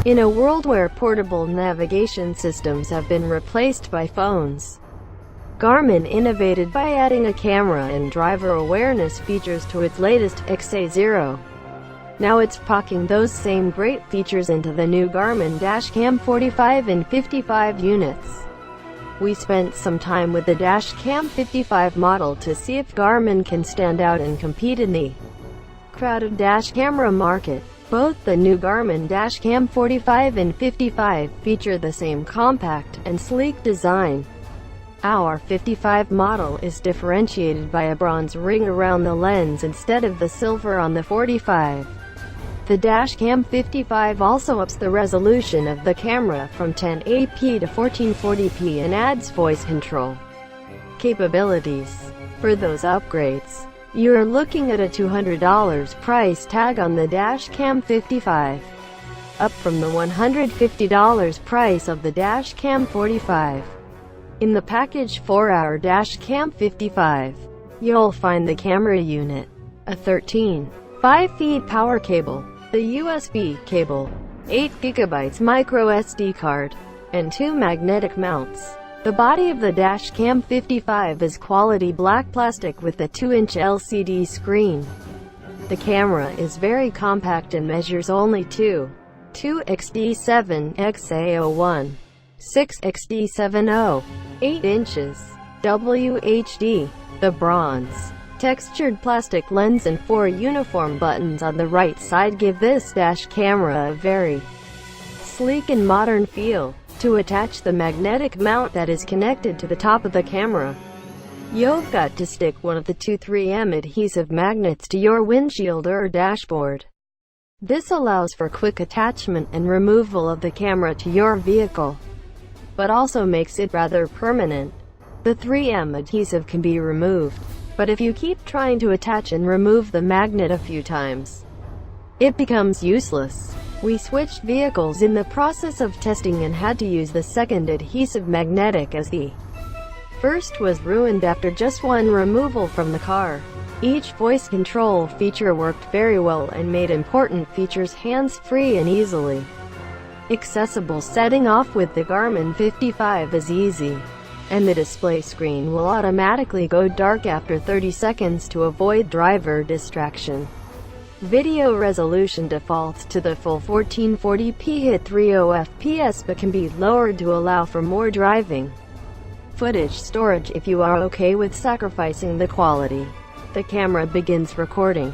In a world where portable navigation systems have been replaced by phones, Garmin innovated by adding a camera and driver awareness features to its latest XA0. Now it's packing those same great features into the new Garmin Dash Cam 45 and 55 units. We spent some time with the Dash Cam 55 model to see if Garmin can stand out and compete in the crowded dash camera market. Both the new Garmin Dash Cam 45 and 55 feature the same compact and sleek design. Our 55 model is differentiated by a bronze ring around the lens instead of the silver on the 45. The Dash Cam 55 also ups the resolution of the camera from 1080p to 1440p and adds voice control capabilities. For those upgrades, you're looking at a $200 price tag on the Dash Cam 55, up from the $150 price of the Dash Cam 45. In the package for our Dash Cam 55, you'll find the camera unit, a 13.5 power cable, the USB cable, 8GB micro SD card, and 2 magnetic mounts. The body of the Dash Cam 55 is quality black plastic with a 2-inch LCD screen. The camera is very compact and measures only 2.2xd7 XA01, 6xd70, 8 inches. WHD. The bronze textured plastic lens and 4 uniform buttons on the right side give this dash camera a very sleek and modern feel. To attach the magnetic mount that is connected to the top of the camera, you've got to stick one of the two 3M adhesive magnets to your windshield or dashboard. This allows for quick attachment and removal of the camera to your vehicle, but also makes it rather permanent. The 3M adhesive can be removed, but if you keep trying to attach and remove the magnet a few times, it becomes useless. We switched vehicles in the process of testing and had to use the second adhesive magnetic as the first was ruined after just one removal from the car. Each voice control feature worked very well and made important features hands-free and easily accessible. Setting off with the Garmin 55 is easy, and the display screen will automatically go dark after 30 seconds to avoid driver distraction. Video resolution defaults to the full 1440p at 30 fps but can be lowered to allow for more driving footage storage if you are okay with sacrificing the quality. The camera begins recording.